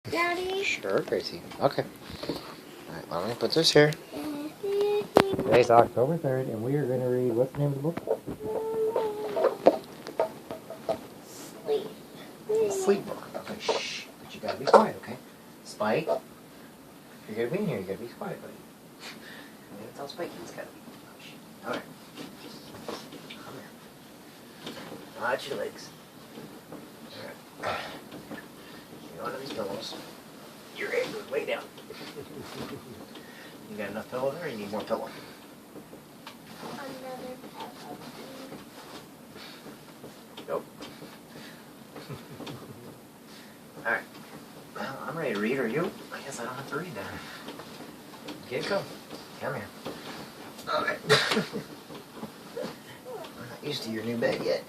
Daddy? Sure, Gracie. Okay. Alright, let me put this here. Today's October 3rd, and we are going to read, what's the name of the book? Sleep. Sleep book. Okay, shh. But you gotta be quiet, okay? Spike, if you're gonna be in here, you gotta be quiet, buddy. I'm gonna tell Spike he's gotta be quiet. Alright. Come here. Watch your legs. Alright. Get onto these pillows. Your head goes way down. You got enough pillow there, or you need more pillow? Another pillow. Nope. Alright. Well, I'm ready to read, or you? I guess I don't have to read then. Get go. Come here. Okay. I'm not used to your new bed yet.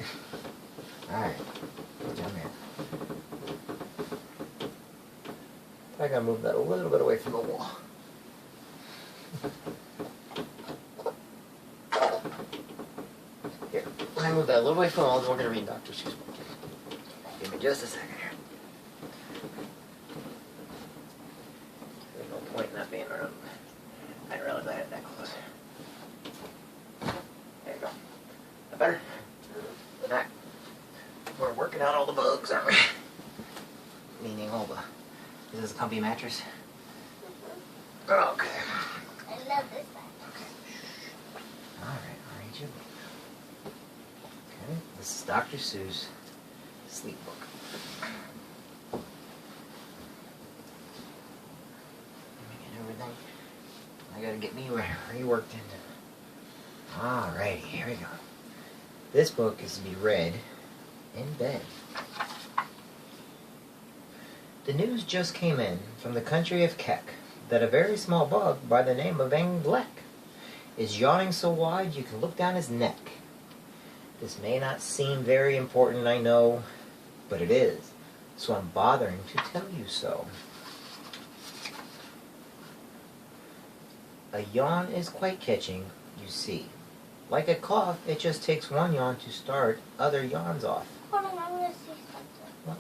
Alright. Come here. I gotta move that a little bit away from the wall. Here. When I move that a little away from the wall, then we're gonna read Dr. Seuss book. Give me just a second here. There's no point in that being around. I didn't realize I had that close. There you go. That better? Alright. We're working out all the bugs, aren't we? Meaning all the... Is this a comfy mattress? Okay. I love this one. Okay. Alright, I'll read you a book. Okay, this is Dr. Seuss' sleep book. Let me get everything. I gotta get me reworked into. Alrighty, here we go. This book is to be read in bed. The news just came in from the country of Keck that a very small bug by the name of Van Vleck is yawning so wide you can look down his neck. This may not seem very important, I know, but it is, so I'm bothering to tell you so. A yawn is quite catching, you see. Like a cough, it just takes one yawn to start other yawns off. Hold on, I'm going to see something. What?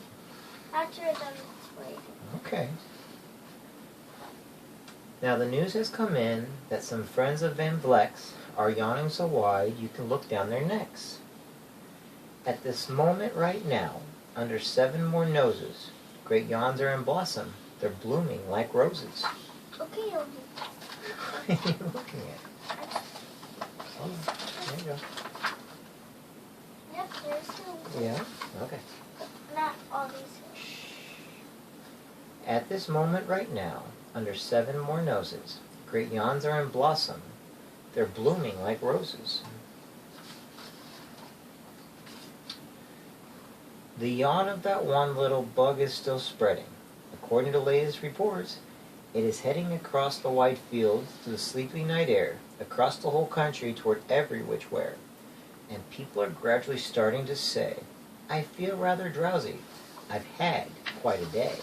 After it's done explaining. Okay. Now the news has come in that some friends of Van Vleck's are yawning so wide you can look down their necks. At this moment right now, under 7 more noses, great yawns are in blossom. They're blooming like roses. Okay, Yogi. What are you looking at? Oh, there you go. Yep, there's some. Yeah? Okay. Not all these. At this moment right now, under 7 more noses, great yawns are in blossom. They're blooming like roses. The yawn of that one little bug is still spreading. According to latest reports, it is heading across the wide fields to the sleepy night air, across the whole country toward every which where. And people are gradually starting to say, I feel rather drowsy. I've had quite a day.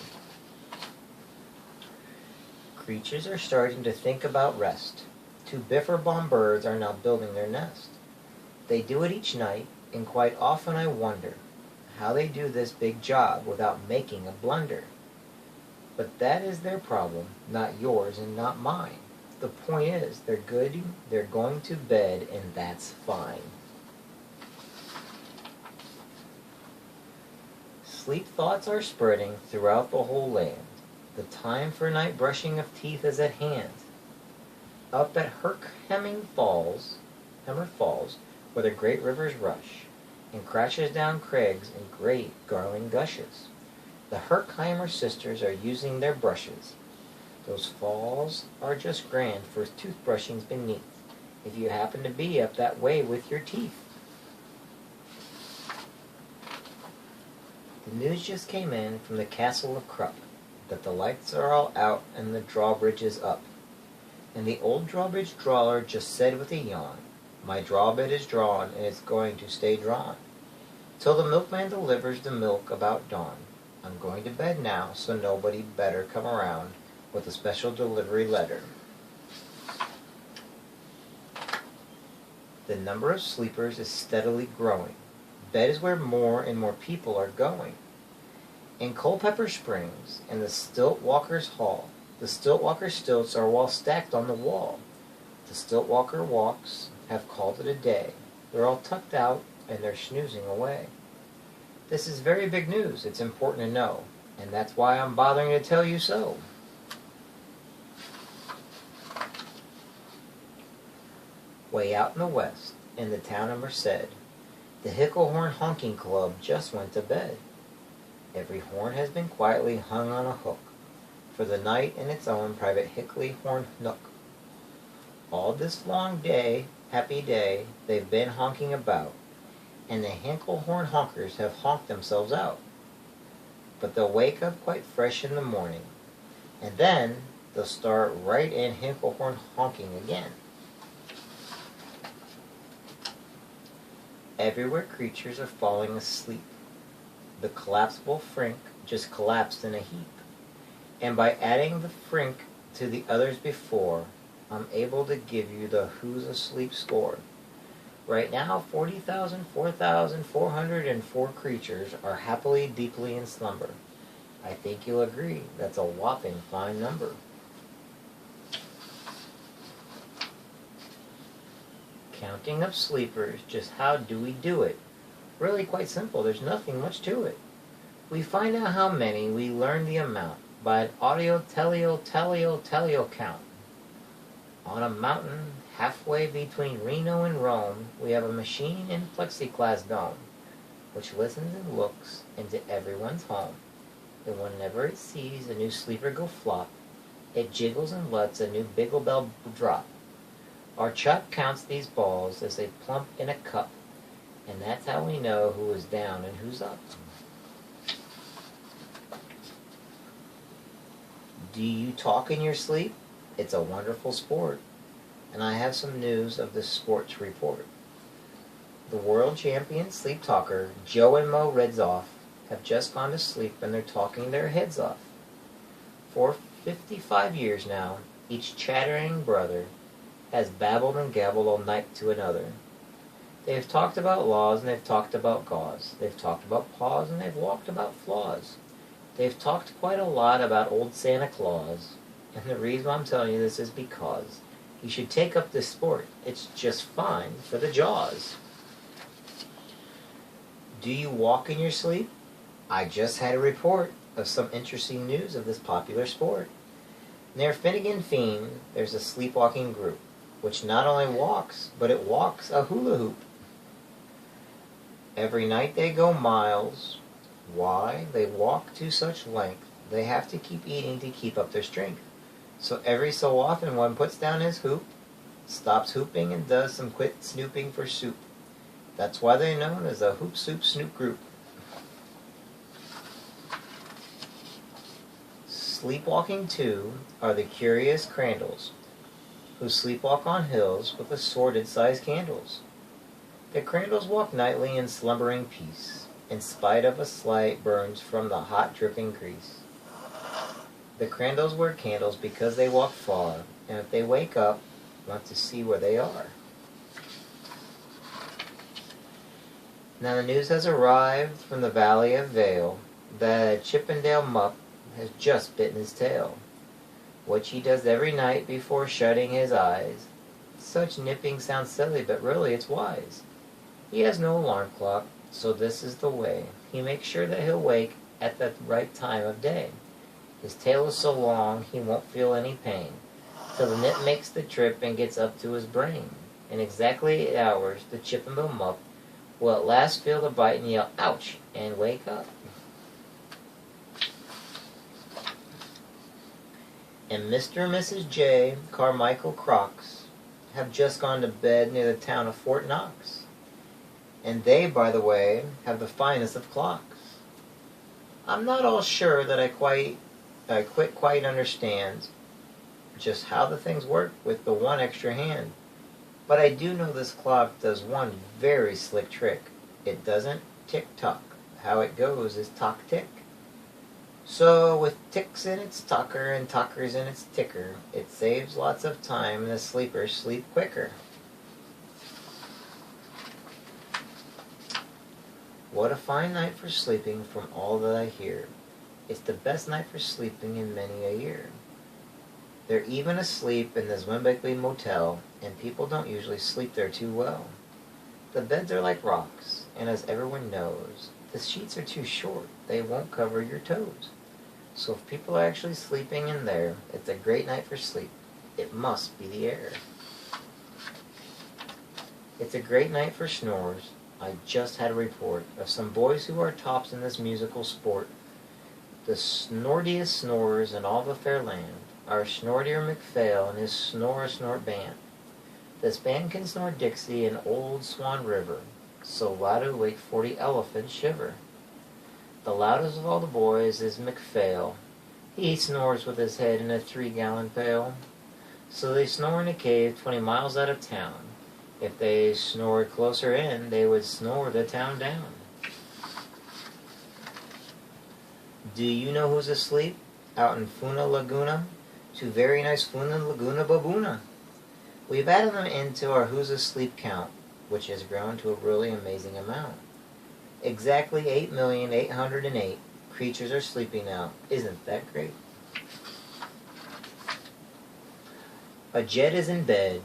Creatures are starting to think about rest. 2 biffer-bomb birds are now building their nest. They do it each night, and quite often I wonder how they do this big job without making a blunder. But that is their problem, not yours and not mine. The point is, they're good, they're going to bed, and that's fine. Sleep thoughts are spreading throughout the whole land. The time for night brushing of teeth is at hand. Up at Herkheimer Falls, where the great rivers rush, and crashes down crags in great garland gushes, the Herkheimer sisters are using their brushes. Those falls are just grand for toothbrushings beneath, if you happen to be up that way with your teeth. The news just came in from the castle of Krupp that the lights are all out and the drawbridge is up. And the old drawbridge drawer just said with a yawn, my drawbit is drawn and it's going to stay drawn till the milkman delivers the milk about dawn. I'm going to bed now, so nobody better come around with a special delivery letter. The number of sleepers is steadily growing. Bed is where more and more people are going. In Culpeper Springs, in the Stilt Walker's Hall, the Stilt Walker stilts are well stacked on the wall. The Stilt Walker walks have called it a day. They're all tucked out and they're snoozing away. This is very big news. It's important to know, and that's why I'm bothering to tell you so. Way out in the west, in the town of Merced, the Hicklehorn Honking Club just went to bed. Every horn has been quietly hung on a hook for the night in its own private Hickley horn nook. All this long day, happy day, they've been honking about, and the Hicklehorn honkers have honked themselves out. But they'll wake up quite fresh in the morning, and then they'll start right in Hicklehorn honking again. Everywhere creatures are falling asleep. The collapsible frink just collapsed in a heap. And by adding the frink to the others before, I'm able to give you the who's asleep score. Right now, 40,004,404 creatures are happily, deeply in slumber. I think you'll agree that's a whopping fine number. Counting up sleepers, just how do we do it? Really quite simple, there's nothing much to it. We find out how many, we learn the amount by an audio-teleo count. On a mountain halfway between Reno and Rome, we have a machine in plexiglass dome, which listens and looks into everyone's home. And whenever it sees a new sleeper go flop, it jiggles and lets a new Biggle Bell drop. Our chop counts these balls as they plump in a cup, and that's how we know who is down and who's up. Do you talk in your sleep? It's a wonderful sport, and I have some news of this sport to report. The world champion sleep talker, Joe and Mo Redzoff, have just gone to sleep and they're talking their heads off. For 55 years now, each chattering brother has babbled and gabbled all night to another. They've talked about laws and they've talked about gauze. They've talked about paws and they've walked about flaws. They've talked quite a lot about old Santa Claus. And the reason I'm telling you this is because you should take up this sport. It's just fine for the jaws. Do you walk in your sleep? I just had a report of some interesting news of this popular sport. Near Finnegan Feen, there's a sleepwalking group, which not only walks, but it walks a hula hoop. Every night they go miles. Why? They walk to such length, they have to keep eating to keep up their strength. So every so often one puts down his hoop, stops hooping, and does some quick snooping for soup. That's why they're known as a Hoop Soup Snoop Group. Sleepwalking, too, are the curious Crandalls, who sleepwalk on hills with assorted-sized candles. The Crandalls walk nightly in slumbering peace, in spite of a slight burns from the hot dripping grease. The Crandalls wear candles because they walk far, and if they wake up, want to see where they are. Now the news has arrived from the Valley of Vale that a Chippendale mupp has just bitten his tail, which he does every night before shutting his eyes. Such nipping sounds silly, but really it's wise. He has no alarm clock, so this is the way. He makes sure that he'll wake at the right time of day. His tail is so long he won't feel any pain, till the nip makes the trip and gets up to his brain. In exactly 8 hours, the Chippendale mupp will at last feel the bite and yell, "Ouch!" and wake up. And Mr. and Mrs. J. Carmichael Crocs have just gone to bed near the town of Fort Knox. And they, by the way, have the finest of clocks. I'm not all sure that I quite understand just how the things work with the one extra hand. But I do know this clock does one very slick trick. It doesn't tick-tock. How it goes is tock-tick. So with ticks in its tucker and tuckers in its ticker, it saves lots of time and the sleepers sleep quicker. What a fine night for sleeping from all that I hear. It's the best night for sleeping in many a year. They're even asleep in this Wembley motel, and people don't usually sleep there too well. The beds are like rocks, and as everyone knows, the sheets are too short. They won't cover your toes. So if people are actually sleeping in there, it's a great night for sleep. It must be the air. It's a great night for snores. I just had a report of some boys who are tops in this musical sport. The snortiest snorers in all the fair land are Snortier McPhail and his Snore Band. This band can snore Dixie and Old Swan River, so loud it'll make 40 elephants shiver. The loudest of all the boys is McPhail. He snores with his head in a 3-gallon pail. So they snore in a cave 20 miles out of town. If they snored closer in, they would snore the town down. Do you know who's asleep? Out in Funa Laguna? 2 very nice Funa Laguna Babuna. We've added them into our Who's Asleep count, which has grown to a really amazing amount. Exactly 8,808,000 creatures are sleeping now. Isn't that great? A Jed is in bed,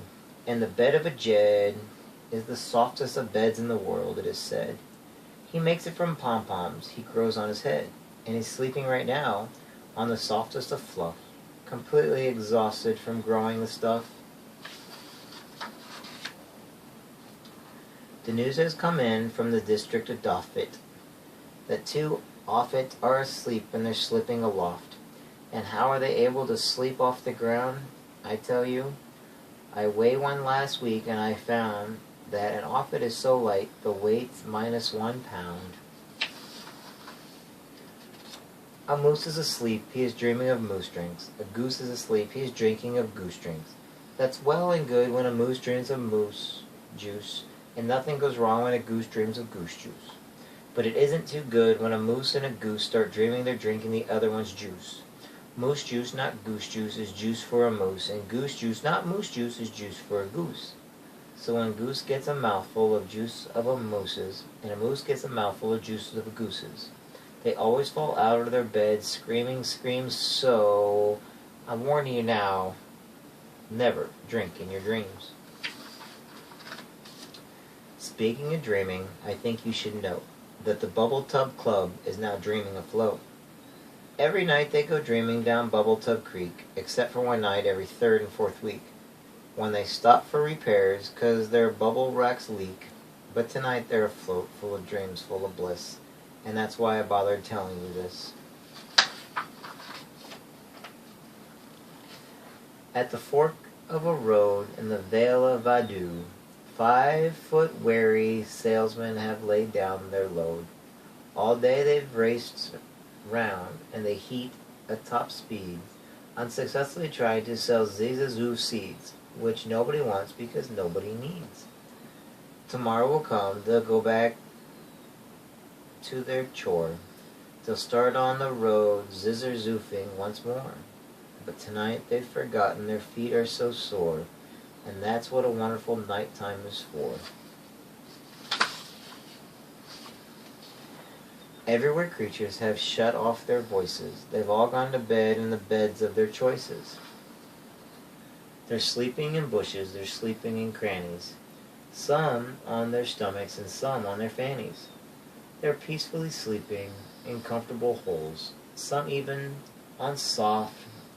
and the bed of a Jed is the softest of beds in the world, it is said. He makes it from pom-poms he grows on his head, and he's sleeping right now on the softest of fluff, completely exhausted from growing the stuff. The news has come in from the district of Doffit that 2 Offit are asleep and they're slipping aloft. And how are they able to sleep off the ground? I tell you, I weighed one last week and I found that an Offit is so light the weight's -1 pound. A moose is asleep, he is dreaming of moose drinks. A goose is asleep, he is drinking of goose drinks. That's well and good when a moose dreams of moose juice, and nothing goes wrong when a goose dreams of goose juice. But it isn't too good when a moose and a goose start dreaming they're drinking the other one's juice. Moose juice, not goose juice, is juice for a moose, and goose juice, not moose juice, is juice for a goose. So when a goose gets a mouthful of juice of a moose's, and a moose gets a mouthful of juices of a goose's, they always fall out of their beds screaming screams. So I'm warning you now, never drink in your dreams. Speaking of dreaming, I think you should know that the Bubble Tub Club is now dreaming afloat. Every night they go dreaming down Bubble Tub Creek, except for one night every 3rd and 4th week, when they stop for repairs 'cause their bubble racks leak. But tonight they're afloat, full of dreams, full of bliss, and that's why I bothered telling you this. At the fork of a road in the Vale of Vaduz, 5-foot weary salesmen have laid down their load. All day they've raced round, and they heat at top speed, unsuccessfully trying to sell zizazoo seeds, which nobody wants because nobody needs. Tomorrow will come, they'll go back to their chore. They'll start on the road zizzer-zoofing once more. But tonight they've forgotten their feet are so sore, and that's what a wonderful nighttime is for. Everywhere creatures have shut off their voices. They've all gone to bed in the beds of their choices. They're sleeping in bushes, they're sleeping in crannies, some on their stomachs and some on their fannies. They're peacefully sleeping in comfortable holes, some even on soft,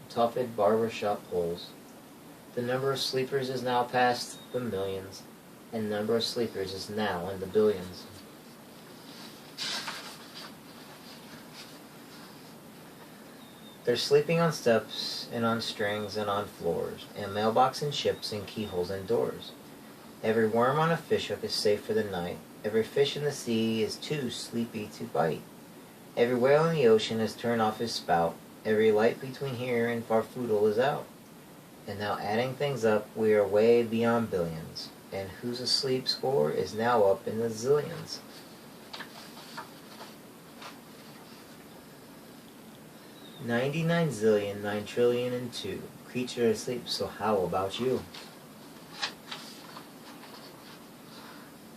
tufted barbershop poles. The number of sleepers is now past the millions, and the number of sleepers is now in the billions. They're sleeping on steps and on strings and on floors, and mailbox and ships and keyholes and doors. Every worm on a fishhook is safe for the night. Every fish in the sea is too sleepy to bite. Every whale in the ocean has turned off his spout. Every light between here and Farfoodle is out. And now adding things up, we are way beyond billions. And Who's Asleep score is now up in the zillions. $99,000,000,9,000,000,002 creatures asleep, so how about you?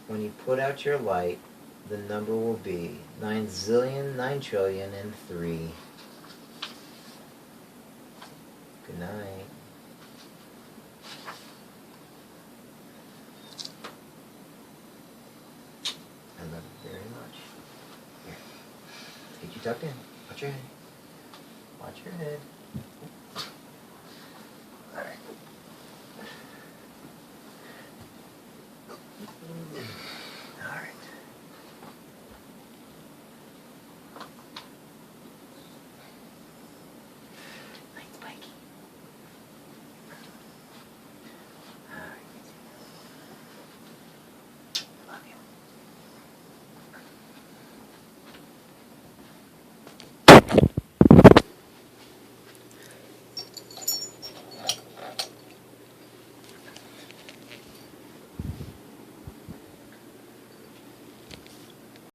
When you put out your light, the number will be 9,000,000,009,000,003. Good night. I love you very much. Here. Get you tucked in. Watch your head. Watch your head.